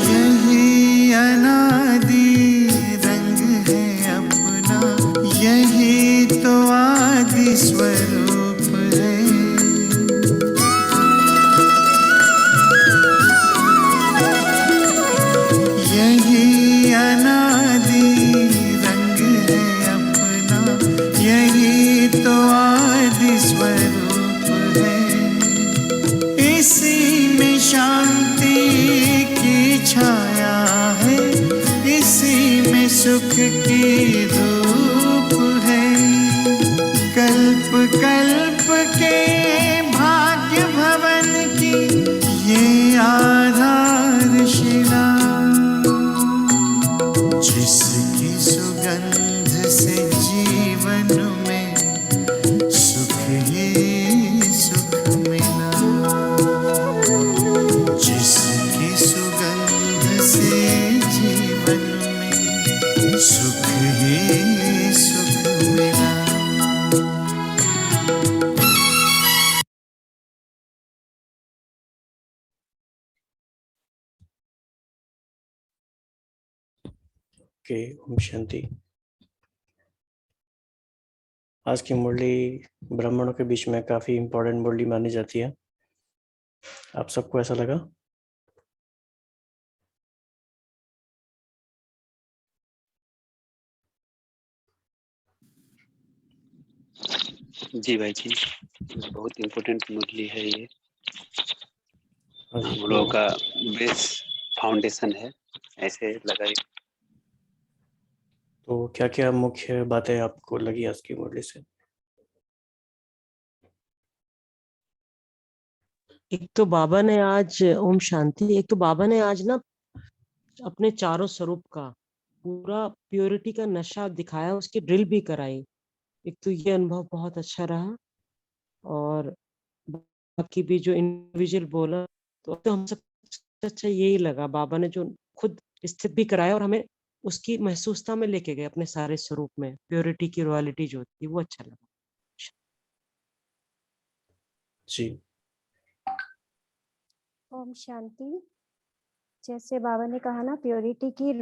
यही अनादि रंग है अपना, यही तो आदि स्वरूप है। यही अनादि रंग है अपना, यही तो आदि स्वरूप है। इसी में शांति की छाया है, इसी में सुख की धूप है। कल्प कल्प के भाग्य भवन की ये आधारशिला, जिसकी सुगंध से जीवन में सुख ही सुख मिला, जिसकी सुगंध से जीवन में सुख ही सुख मिला। ओम शांति। आज की मुरली ब्राह्मणों के बीच में काफी इम्पोर्टेंट मुरली मानी जाती है। आप सबको ऐसा लगा? जी भाई जी, बहुत इम्पोर्टेंट मुरली है ये। हाँ जी, हम लोगों का बेस फाउंडेशन है, ऐसे लगाई। तो क्या क्या मुख्य बातें आपको लगी आज की मुरली से? एक तो बाबा ने आज, ओम शांति, एक तो बाबा ने आज ना अपने चारों स्वरूप का पूरा प्योरिटी का नशा दिखाया, उसकी ड्रिल भी कराई। एक तो ये अनुभव बहुत अच्छा रहा, और बाकी भी जो इंडिविजुअल बोला तो हम सब अच्छा यही लगा, बाबा ने जो खुद स्थित भी कराया और हमें उसकी महसूसता में लेके गए अपने सारे स्वरूप में, प्योरिटी की रॉयलिटी जो थी वो अच्छा लगा। जी, ओम शांति। जैसे बाबा ने कहा ना, प्योरिटी की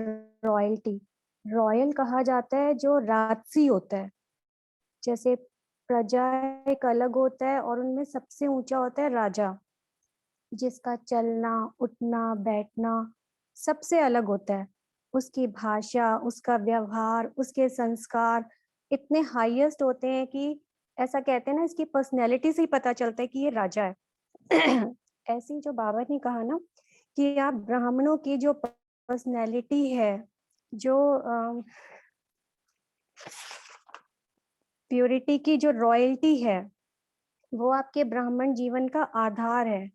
रॉयल्टी, रॉयल कहा जाता है जो राजसी होता है। जैसे प्रजा एक अलग होता है और उनमें सबसे ऊंचा होता है राजा, जिसका चलना उठना बैठना सबसे अलग होता है। उसकी भाषा, उसका व्यवहार, उसके संस्कार इतने हाईएस्ट होते हैं कि ऐसा कहते हैं ना, इसकी पर्सनैलिटी से ही पता चलता है कि ये राजा है। ऐसे ही जो बाबा ने कहा ना कि आप ब्राह्मणों की जो पर्सनैलिटी है, जो प्योरिटी की जो रॉयल्टी है, वो आपके ब्राह्मण जीवन का आधार है।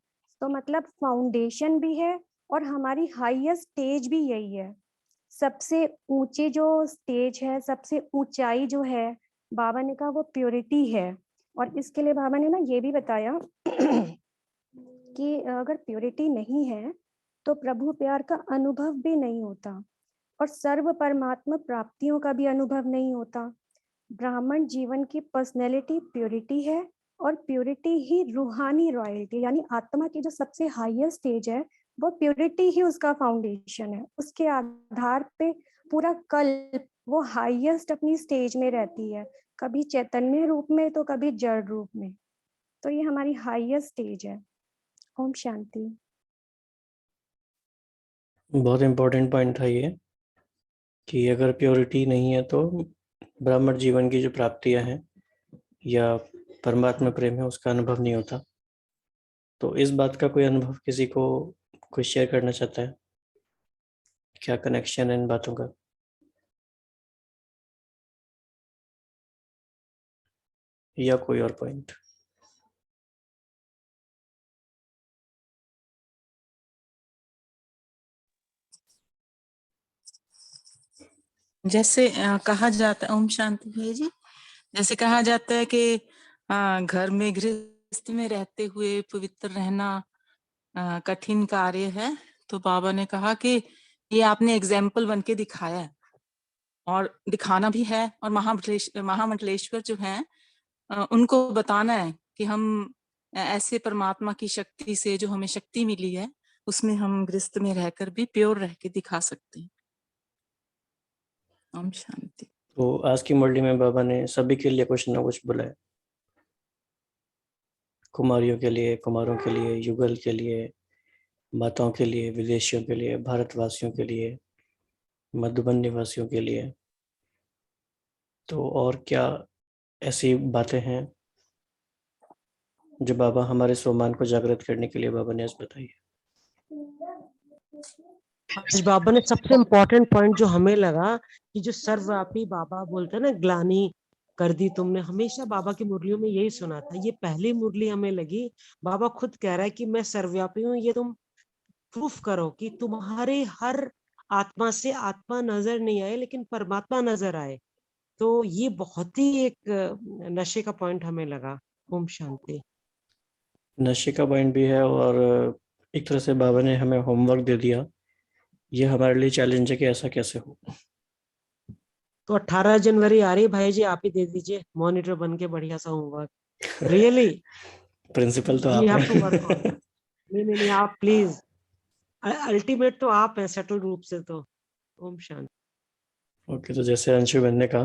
तो मतलब फाउंडेशन भी है और हमारी हाईएस्ट स्टेज भी यही है। सबसे ऊंचे जो स्टेज है, सबसे ऊंचाई जो है, बाबा ने कहा वो प्योरिटी है। और इसके लिए बाबा ने ना ये भी बताया कि अगर प्योरिटी नहीं है तो प्रभु प्यार का अनुभव भी नहीं होता और सर्व परमात्मा प्राप्तियों का भी अनुभव नहीं होता। ब्राह्मण जीवन की पर्सनैलिटी प्योरिटी है और प्योरिटी ही रूहानी रॉयल्टी यानी आत्मा की जो सबसे हाईएस्ट स्टेज है वो प्योरिटी ही उसका फाउंडेशन है। उसके आधार पे पूरा कल्प वो हाईएस्ट अपनी स्टेज में रहती है, कभी चैतन्य रूप में तो कभी जड़ रूप में। तो ये हमारी हाईएस्ट स्टेज है। ओम शांति। बहुत इम्पोर्टेंट पॉइंट था ये कि अगर प्योरिटी नहीं है तो ब्राह्मण जीवन की जो प्राप्तियां हैं या परमात्मा प्रेम है उसका अनुभव नहीं होता। तो इस बात का कोई अनुभव किसी को कोई शेयर करना चाहता है? क्या कनेक्शन है इन बातों का? या कोई और पॉइंट? जैसे कहा जाता है, ओम शांति भैया जी, जैसे कहा जाता है कि घर में गृहस्थ में रहते हुए पवित्र रहना कठिन कार्य है। तो बाबा ने कहा कि ये आपने एग्जाम्पल बन के दिखाया है और दिखाना भी है, और महामंडलेश्वर जो हैं उनको बताना है कि हम ऐसे परमात्मा की शक्ति से जो हमें शक्ति मिली है उसमें हम गृहस्थ में रहकर भी प्योर रह के दिखा सकते हैं। ओम शांति। तो आज की मुरली में बाबा ने सभी के लिए कुछ ना कुछ बोला है। कुमारियों के लिए, कुमारों के लिए, युगल के लिए, माताओं के लिए, विदेशियों के लिए, भारतवासियों के लिए, मधुबन निवासियों के लिए। तो और क्या ऐसी बातें हैं जो बाबा हमारे सम्मान को जागृत करने के लिए बाबा ने आज बताई है? आज बाबा ने सबसे इम्पोर्टेंट पॉइंट जो हमें लगा कि जो सर्वव्यापी बाबा बोलते हैं ना, ग्लानि कर दी तुमने, हमेशा बाबा की मुरलियों में यही सुना था। ये पहली मुरली हमें लगी, बाबा खुद कह रहा है कि मैं सर्वव्यापी हूँ, ये तुम प्रूफ करो कि तुम्हारे हर आत्मा से आत्मा नजर नहीं आए लेकिन परमात्मा नजर आए। तो ये बहुत ही एक नशे का पॉइंट हमें लगा। ओम शांति। नशे का पॉइंट भी है और एक तरह से बाबा ने हमें होमवर्क दे दिया। ये हमारे लिए चैलेंज है कि ऐसा कैसे हो। तो 18 जनवरी आ रही भाई जी, आप ही दे दीजिए मॉनिटर बन के बढ़िया सा होमवर्क। रियली प्रिंसिपल तो वी आप हैव टू वर्क ऑन। हैं। नहीं, आप प्लीज, अल्टीमेट तो आप हैं सटल रूप से। तो ओम शांति। ओके, तो जैसे अंशु बहन ने कहा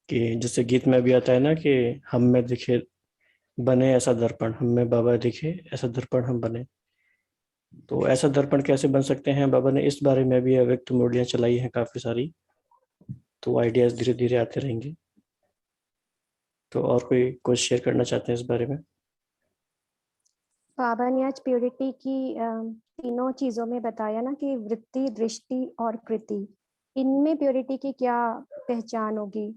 कि जैसे गीत में भी आता है ना कि हम में दिखे बने ऐसा दर्पण, हम में बाबा दिखे ऐसा दर्पण हम बने। तो ऐसा दर्पण कैसे बन सकते हैं, बाबा ने इस बारे में भी अव्यक्त मुरलियां चलाई हैं काफी सारी। तो आइडियाज धीरे धीरे आते रहेंगे। तो और कोई कुछ शेयर करना चाहते हैं इस बारे में? बाबा ने आज प्योरिटी की तीनों चीजों में बताया ना कि वृत्ति, दृष्टि और कृति, इनमें प्योरिटी की क्या पहचान होगी।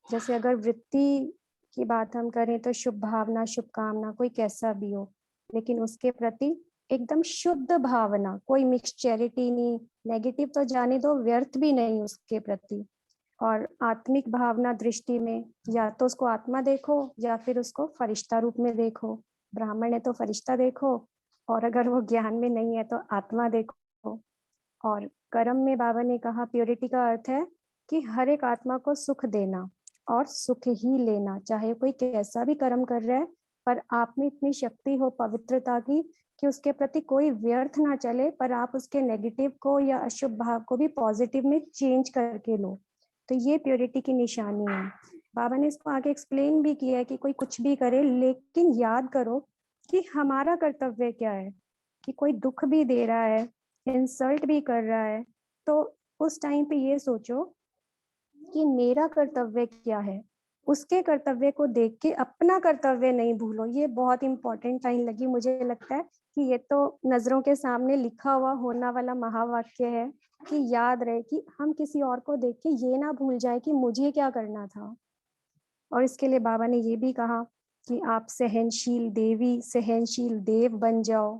जैसे अगर वृत्ति की बात हम करें तो शुभ भावना, शुभकामना, कोई कैसा भी हो लेकिन उसके प्रति एकदम शुद्ध भावना, कोई मिक्सचैरिटी नहीं, नेगेटिव तो जाने दो, व्यर्थ भी नहीं उसके प्रति। और आत्मिक भावना दृष्टि में या तो उसको आत्मा देखो या फिर उसको फरिश्ता रूप में देखो। ब्राह्मण है तो फरिश्ता देखो, और अगर वो ज्ञान में नहीं है तो आत्मा देखो। और कर्म में बाबा ने कहा प्योरिटी का अर्थ है कि हर एक आत्मा को सुख देना और सुख ही लेना, चाहे कोई कैसा भी कर्म कर रहा है, पर आप में इतनी शक्ति हो पवित्रता की कि उसके प्रति कोई व्यर्थ ना चले, पर आप उसके नेगेटिव को या अशुभ भाव को भी पॉजिटिव में चेंज करके लो। तो ये प्योरिटी की निशानी है। बाबा ने इसको आगे एक्सप्लेन भी किया है कि कोई कुछ भी करे लेकिन याद करो कि हमारा कर्तव्य क्या है। कि कोई दुख भी दे रहा है, इंसल्ट भी कर रहा है, तो उस टाइम पे ये सोचो कि मेरा कर्तव्य क्या है। उसके कर्तव्य को देख के अपना कर्तव्य नहीं भूलो। ये बहुत इंपॉर्टेंट लाइन लगी। मुझे लगता है कि ये तो नजरों के सामने लिखा हुआ होने वाला महावाक्य है कि याद रहे कि हम किसी और को देख के ये ना भूल जाए कि मुझे क्या करना था। और इसके लिए बाबा ने ये भी कहा कि आप सहनशील देवी, सहनशील देव बन जाओ।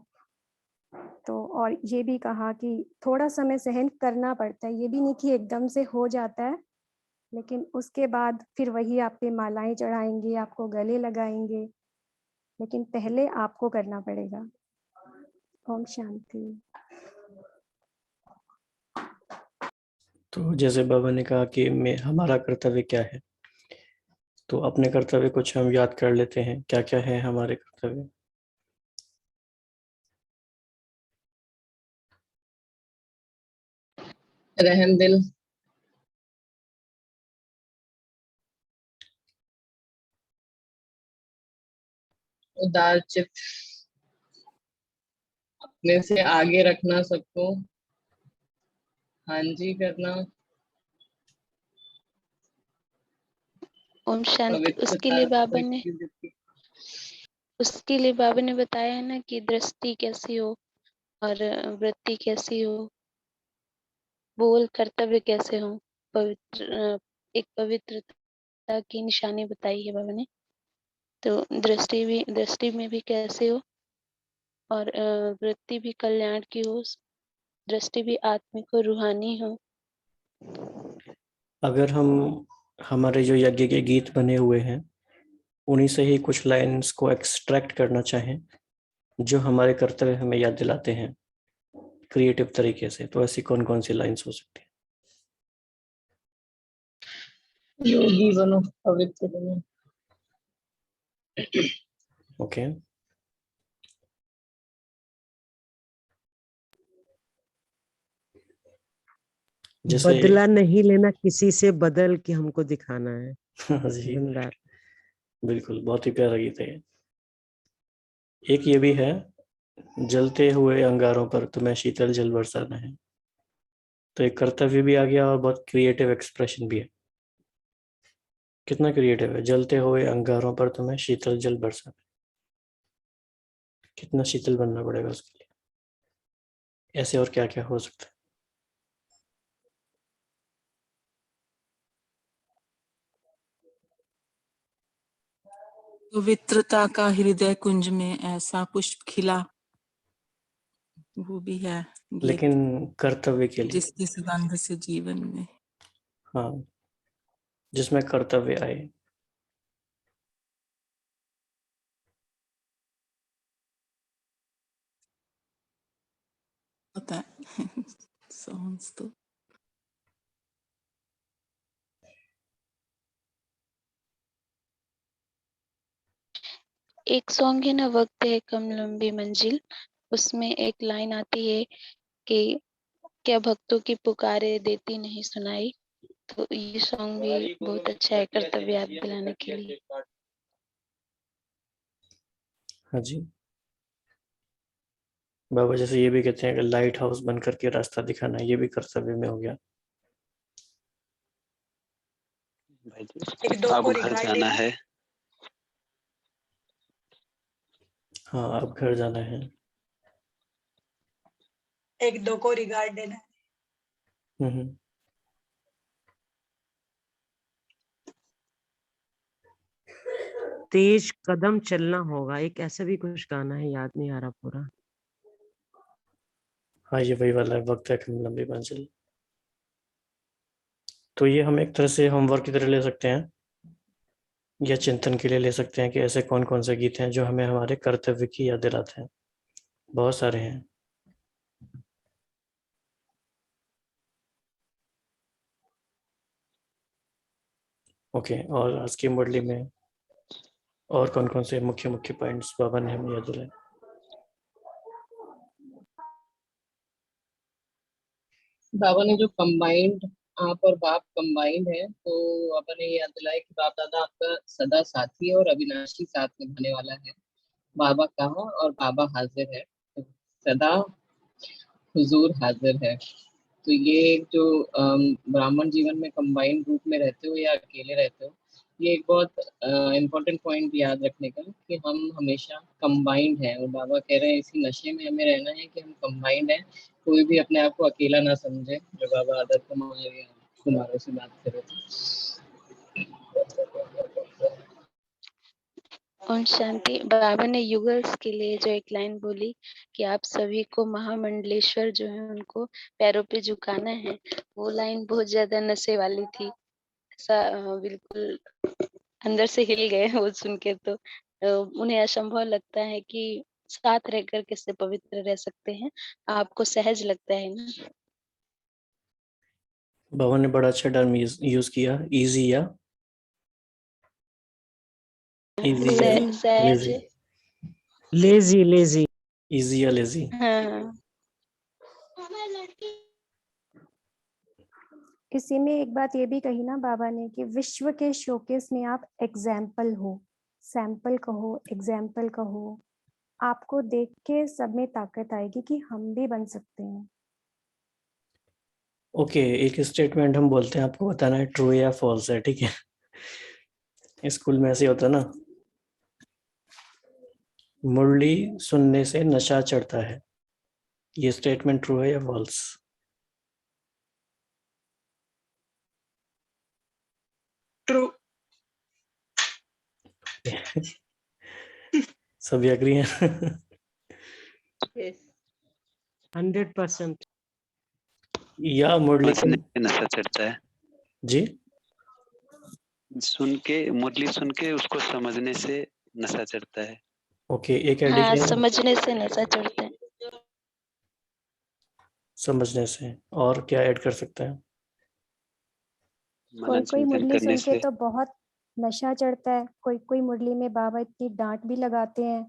तो और ये भी कहा कि थोड़ा समय सहन करना पड़ता है, ये भी नहीं कि एकदम से हो जाता है, लेकिन उसके बाद फिर वही आप पे मालाएं चढ़ाएंगे, आपको गले लगाएंगे, लेकिन पहले आपको करना पड़ेगा। ओम शांति। तो जैसे बाबा ने कहा कि मैं हमारा कर्तव्य क्या है, तो अपने कर्तव्य कुछ हम याद कर लेते हैं, क्या क्या है हमारे कर्तव्य। रहम दिल, उदार चित्त, अपने से आगे रखना सबको, हाँ जी करना, ओम शांति। पवित्रता उसके लिए बाबा ने बताया है ना कि दृष्टि कैसी हो और वृत्ति कैसी हो, बोल कर्तव्य कैसे हो, एक पवित्रता की निशानी बताई है बाबा ने। तो दृष्टि में भी कैसे हो और वृत्ति भी कल्याण की हो, दृष्टि भी आत्मिक और रूहानी हो। अगर हम हमारे जो यज्ञ के गीत बने हुए हैं उन्हीं से ही कुछ लाइंस को एक्सट्रैक्ट करना चाहें जो हमारे कर्तव्य हमें याद दिलाते हैं क्रिएटिव तरीके से, तो ऐसी कौन कौन सी लाइंस हो सकती है? योगी बनो, पवित्र बनो। ओके, जैसे बदला नहीं लेना किसी से, बदल के हमको दिखाना है। जी जिंदा बिल्कुल, बहुत ही प्यारा गीत है। एक ये भी है, जलते हुए अंगारों पर तुम्हें शीतल जल बरसाना है। तो एक कर्तव्य भी आ गया और बहुत क्रिएटिव एक्सप्रेशन भी है। कितना क्रिएटिव है, जलते हुए अंगारों पर तुम्हें शीतल जल बरसाना। कितना शीतल बनना पड़ेगा उसके लिए। ऐसे और क्या क्या हो सकता है। पवित्रता का हृदय कुंज में ऐसा पुष्प खिला, वो भी है गीत, लेकिन कर्तव्य के लिए, जिसकी सुगंध से जीवन में। हाँ, जिसमें कर्तव्य आए। पता है सॉन्ग्स तो एक सॉन्ग है ना, वक्त है कम लंबी मंजिल, उसमें एक लाइन आती है कि क्या भक्तों की पुकारे देती नहीं सुनाई। तो ये सॉन्ग भी बहुत अच्छा है कर्तव्य याद दिलाने के लिए। हाँ जी, बाबा जैसे ये भी कहते हैं कि लाइट हाउस बन करके रास्ता दिखाना, ये भी कर्तव्य में हो गया। भाई जी, अब घर जाना है। हाँ, अब घर जाना है। एक दो को रिगार्ड देना। हम्म, तेज कदम चलना होगा, एक ऐसा भी कुछ गाना है, याद नहीं आ रहा पूरा। हाँ, ये वही वाला है, वक्त है कम लंबी मंजिल। तो ये हम एक तरह से होमवर्क की तरह ले सकते हैं या चिंतन के लिए ले सकते हैं कि ऐसे कौन कौन से गीत हैं जो हमें हमारे कर्तव्य की याद दिलाते हैं। बहुत सारे हैं। ओके, और आज की मुरली में और कौन कौन से मुख्य मुख्य पॉइंट्स बाबा ने हमें याद दिलाए। बाबा ने जो कंबाइंड आप और बाप कंबाइंड है, तो बाबा ने ये याद दिलाया कि बाप दादा आपका सदा साथी है और अविनाशी साथ निभाने वाला है। बाबा कहाँ और बाबा हाजिर है, तो सदा हुजूर हाजिर है। तो ये जो ब्राह्मण जीवन में कंबाइंड रूप में रहते हो या अकेले रहते हो, ये एक बहुत इम्पोर्टेंट पॉइंट याद रखने का कि हम हमेशा कंबाइंड हैं। और बाबा कह रहे हैं इसी नशे में हमें रहना है कि हम कंबाइंड हैं, कोई भी अपने आप को अकेला ना समझे। जो बाबा आदत कुमारों से बात करे थे। ओम शांति। बाबा ने युगल्स के लिए जो एक लाइन बोली कि आप सभी को महामंडलेश्वर जो है उनको पैरों पे झुकाना है, वो लाइन बहुत ज्यादा नशे वाली थी। ऐसा बिल्कुल अंदर से हिल गए वो सुन के। तो उन्हें असंभव लगता है कि साथ रहकर कैसे पवित्र रह सकते हैं। आपको सहज लगता है ना? बाबा ने बड़ा अच्छा टर्म यूज किया, इजी या इजी या सहज। Lazy, lazy lazy. इजी या लेजी। हाँ। इसी में एक बात ये भी कही ना बाबा ने कि विश्व के शोकेस में आप एग्जाम्पल हो, सैंपल कहो, एग्जाम्पल कहो। आपको देख के सब में ताकत आएगी कि हम भी बन सकते हैं। ओके, एक स्टेटमेंट हम बोलते हैं, आपको बताना है ट्रू या फॉल्स है, ठीक है। स्कूल में ऐसे होता है ना, मुरली सुनने से नशा चढ़ता है, ये स्टेटमेंट ट्रू है या फॉल्स? ट्रू। सभी एग्री हैं? 100%। या मुरली समझने के से नशा चढ़ता है। जी, सुन के, मुरली सुन के उसको समझने से नशा चढ़ता है। ओके, एक हाँ, एडिशन समझने से नशा चढ़ता है। समझने से, और क्या ऐड कर सकते हैं? कोई मनन कोई चिंतन मुरली करने सुन के से। तो बहुत नशा चढ़ता है। कोई कोई मुरली में बाबा इतनी डांट भी लगाते हैं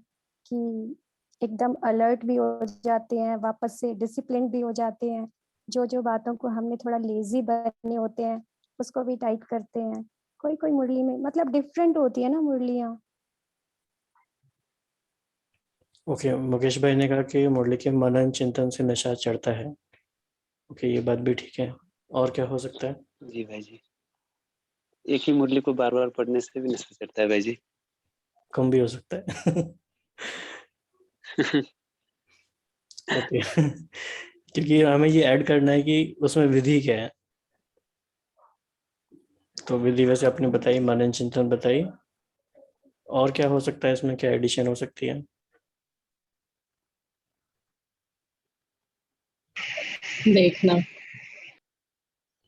कि एकदम अलर्ट भी हो जाते हैं, वापस से डिसिप्लिन भी हो जाते हैं। जो जो बातों को हमने थोड़ा लेजी बने होते हैं उसको भी टाइट करते हैं। कोई कोई मुरली में मतलब डिफरेंट होती है ना मुरलियाँ। ओके, मुकेश भाई ने कहा कि मुरली के मनन चिंतन से नशा चढ़ता है। ओके, ये बात भी ठीक है। और क्या हो सकता है? जी भाई जी, एक ही मुरली को बार बार पढ़ने से भी नशा चढ़ता है भाई जी। कम भी हो सकता है। ओके, क्योंकि हमें ये ऐड करना है कि उसमें विधि क्या है। तो विधि वैसे आपने बताई, मनन चिंतन बताई, और क्या हो सकता है इसमें, क्या एडिशन हो सकती है? देखना।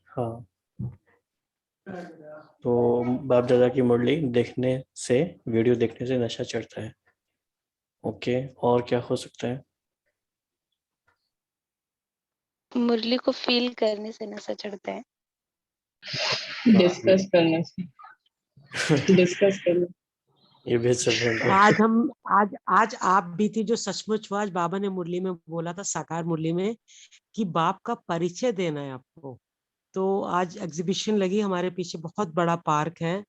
हाँ, तो बाप दादा की मुरली देखने से, वीडियो देखने से नशा चढ़ता है। ओके, और क्या हो सकता है? मुरली को फील करने से नशा चढ़ता है। डिस्कस करने से। डिस्कस करने। ये भी अच्छा पॉइंट तो है। आज आप भी थी जो सचमुच हुआ। आज बाबा ने मुरली में बोला था, साकार मुरली में, कि बाप का परिचय देना है आपको। तो आज एग्जीबिशन लगी हमारे पीछे, बहुत बड़ा पार्क है।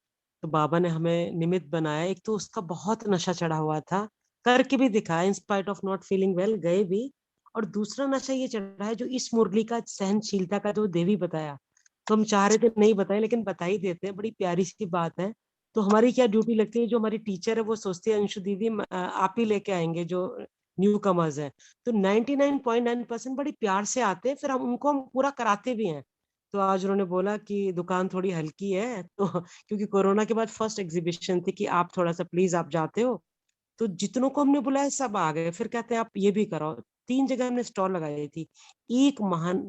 तो बाबा ने हमें निमित्त बनाया। एक तो उसका बहुत नशा चढ़ा हुआ था, करके भी दिखाया in spite of not feeling well, गए भी। और दूसरा नशा ये चढ़ा है जो इस मुरली का, सहनशीलता का, जो देवी बताया। तो हम चाह रहे थे नहीं बताए, लेकिन बता ही देते हैं, बड़ी प्यारी सी बात है। तो हमारी क्या ड्यूटी लगती है, जो हमारी टीचर है वो सोचती है अंशु दीदी आप ही लेके आएंगे जो न्यू कमर्स है। तो 99.9% बड़ी प्यार से आते हैं, फिर हम पूरा कराते भी हैं। तो आज उन्होंने बोला कि दुकान थोड़ी हल्की है, तो क्योंकि कोरोना के बाद फर्स्ट एग्जीबिशन थी कि आप थोड़ा सा प्लीज आप जाते हो। तो जितनों को हमने बुलाया सब आ गए। फिर कहते हैं आप ये भी कराओ। 3 जगह हमने स्टॉल लगाई थी। एक महान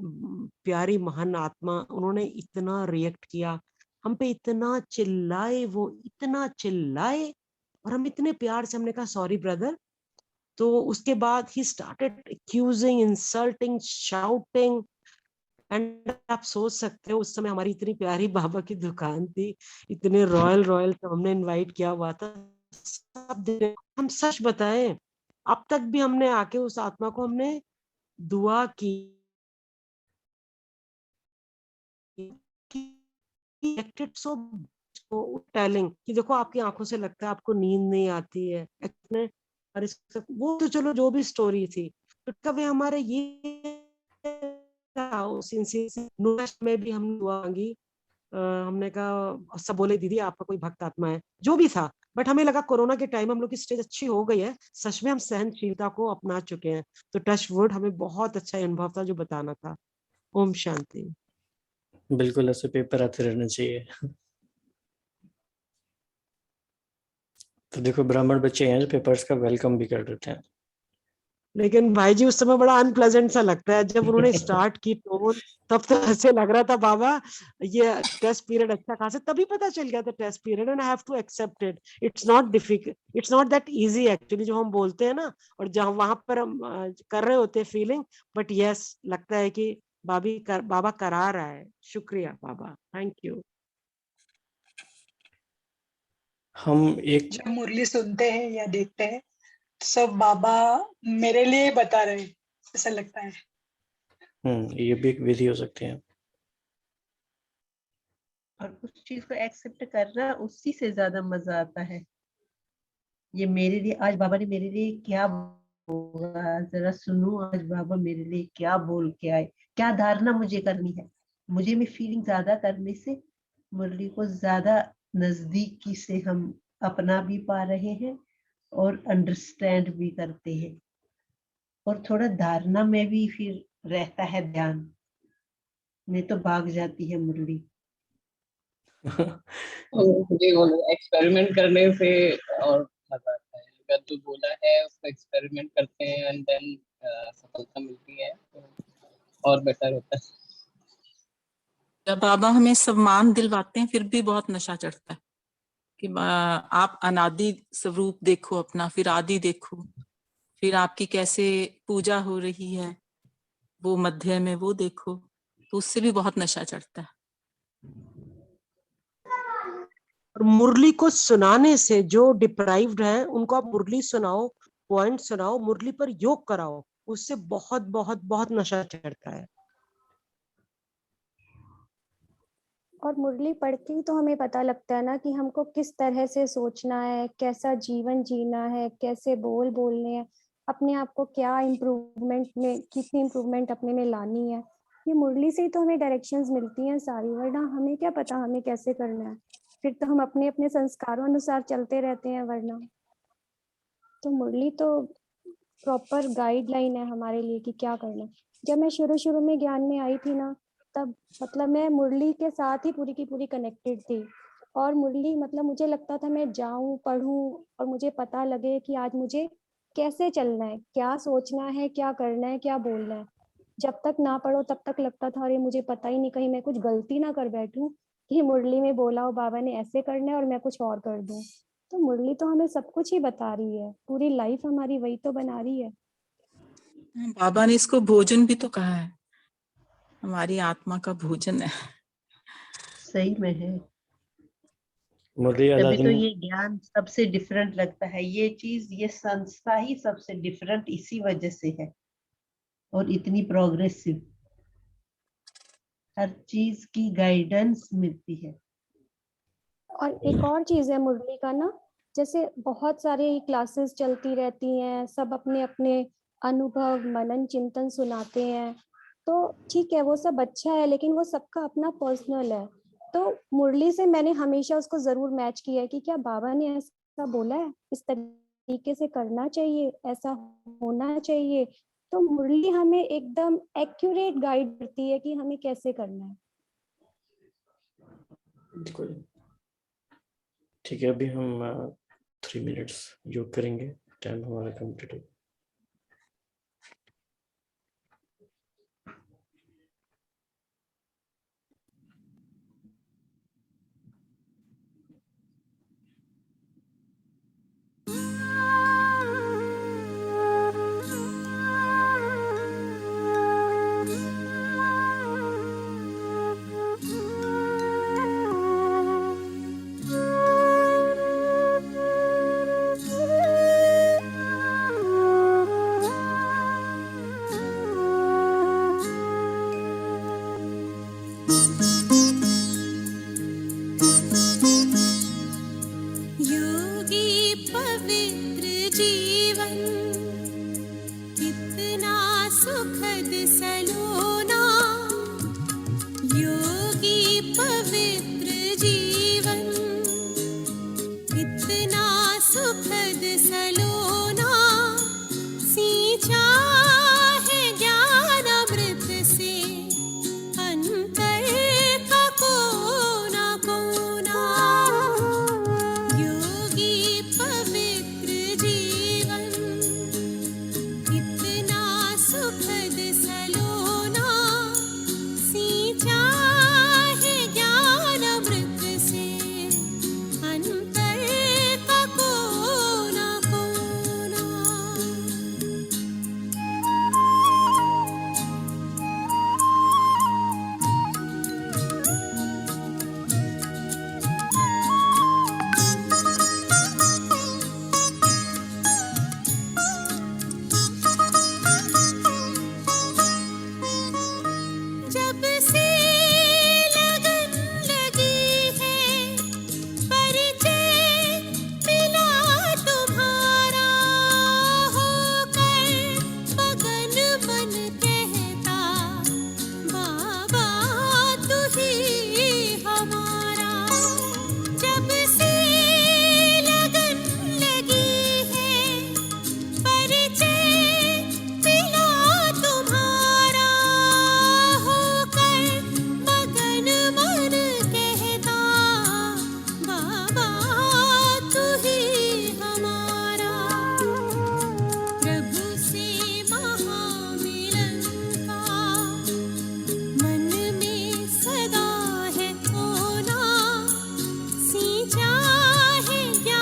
प्यारी महान आत्मा, उन्होंने इतना रिएक्ट किया हम पे, इतना चिल्लाए वो, इतना चिल्लाए। और हम इतने प्यार से, हमने कहा सॉरी ब्रदर। तो उसके बाद he started accusing, insulting, shouting. And आप सोच सकते हो उस समय हमारी इतनी प्यारी बाबा की दुकान थी, इतने रॉयल रॉयल, तो हमने इनवाइट किया हुआ था सब दिन। हम सच बताएं, अब तक भी हमने आके उस आत्मा को हमने दुआ की सो टेलिंग कि देखो आपकी आंखों से लगता है आपको नींद नहीं आती है इतने। वो तो चलो जो भी स्टोरी थी, तो कभी हमारे ये उस इंसिडेंट में भी हमने दुआ मांगी। हमने कहा, सब बोले दीदी आपका कोई भक्त आत्मा है, जो भी था। बट हमें लगा कोरोना के टाइम हम लोग की स्टेज अच्छी हो गई है, सच में हम सहनशीलता को अपना चुके हैं। तो टच वुड, हमें बहुत अच्छा अनुभव था जो बताना था। ओम शांति। बिल्कुल, ऐसे पेपर आते रहने चाहिए। तो देखो, ब्राह्मण बच्चे हैं जो पेपर्स का वेलकम भी कर देते हैं। लेकिन भाई जी उस समय बड़ा अनप्लेजेंट सा लगता है जब उन्होंने स्टार्ट की टोन, तब तो ऐसे लग रहा था बाबा ये टेस्ट पीरियड अच्छा खासा, तभी पता चल गया था test period, and I have to accept it, it's not difficult, it's not that easy actually, जो हम बोलते हैं ना, और जहाँ वहां पर हम कर रहे होते हैं फीलिंग, बट यस लगता है कि बाबा करा रहा है। शुक्रिया बाबा, थैंक यू। हम एक जब मुरली सुनते हैं या देखते हैं सब बाबा मेरे लिए बता रहे हैं, ऐसा लगता है। ये भी एक विधि हो सकती है। और उस चीज को एक्सेप्ट करना, उसी से ज्यादा मजा आता है। ये मेरे लिए आज बाबा ने मेरे लिए क्या बोला, जरा सुनो आज बाबा मेरे लिए क्या बोल के आए, क्या धारणा मुझे करनी है। मुझे में फीलिंग ज्यादा करने से मुरली को ज्यादा नजदीकी से हम अपना भी पा रहे हैं और अंडरस्टैंड भी करते हैं, और थोड़ा धारणा में भी फिर रहता है ध्यान, नहीं तो भाग जाती है मुरली। एक्सपेरिमेंट करने से और मजा आता है, अगर जो बोला है उसको एक्सपेरिमेंट करते हैं एंड देन सफलता मिलती है तो और बेटर होता है। जब बाबा हमें सम्मान दिलवाते हैं फिर भी बहुत नशा चढ़ता है कि आप अनादि स्वरूप देखो अपना, फिर आदि देखो, फिर आपकी कैसे पूजा हो रही है, वो मध्य में वो देखो, तो उससे भी बहुत नशा चढ़ता है। और मुरली को सुनाने से जो डिप्राइव्ड है उनको आप मुरली सुनाओ, पॉइंट सुनाओ, मुरली पर योग कराओ, उससे बहुत बहुत बहुत नशा चढ़ता है। और मुरली पढ़ के ही तो हमें पता लगता है ना कि हमको किस तरह से सोचना है, कैसा जीवन जीना है, कैसे बोलने हैं, अपने आप को क्या इम्प्रूवमेंट में, कितनी इम्प्रूवमेंट अपने में लानी है। ये मुरली से ही तो हमें डायरेक्शंस मिलती हैं सारी, वरना हमें क्या पता हमें कैसे करना है। फिर तो हम अपने अपने संस्कारों अनुसार चलते रहते हैं, वरना तो मुरली तो प्रॉपर गाइडलाइन है हमारे लिए कि क्या करना है। जब मैं शुरू में ज्ञान में आई थी ना, तब मतलब मैं मुरली के साथ ही पूरी की पूरी कनेक्टेड थी, और मुरली मतलब मुझे लगता था मैं जाऊं पढूं और मुझे पता लगे कि आज मुझे कैसे चलना है, क्या सोचना है, क्या करना है, क्या बोलना है। जब तक ना पढ़ो तब तक लगता था अरे मुझे पता ही नहीं, कहीं मैं कुछ गलती ना कर बैठूं कि मुरली में बोला हो बाबा ने ऐसे करना है और मैं कुछ और कर दूं। तो मुरली तो हमें सब कुछ ही बता रही है, पूरी लाइफ हमारी वही तो बना रही है। बाबा ने इसको भोजन भी तो कहा है, हमारी आत्मा का भोजन है। सही में है, मुरली तभी तो आदमी ये ज्ञान सबसे डिफरेंट लगता है। ये चीज, ये संस्था ही सबसे डिफरेंट इसी वजह से है, और इतनी प्रोग्रेसिव, हर चीज की गाइडेंस मिलती है। और एक और चीज है मुरली का ना, जैसे बहुत सारे क्लासेस चलती रहती हैं, सब अपने अपने अनुभव मनन चिंतन सुनाते हैं, तो ठीक है वो सब अच्छा है, लेकिन वो सबका अपना पर्सनल है। तो मुरली से मैंने हमेशा उसको जरूर मैच किया है कि क्या बाबा ने ऐसा बोला है, इस तरीके से करना चाहिए, ऐसा होना चाहिए। तो मुरली हमें एकदम एक्यूरेट गाइड करती है कि हमें कैसे करना है। बिल्कुल ठीक है। अभी हम 3 मिनट्स योग करेंगे, टाइम हमारा कंप्लीट हो। योगी पवित्र जीवन कितना सुखद सलो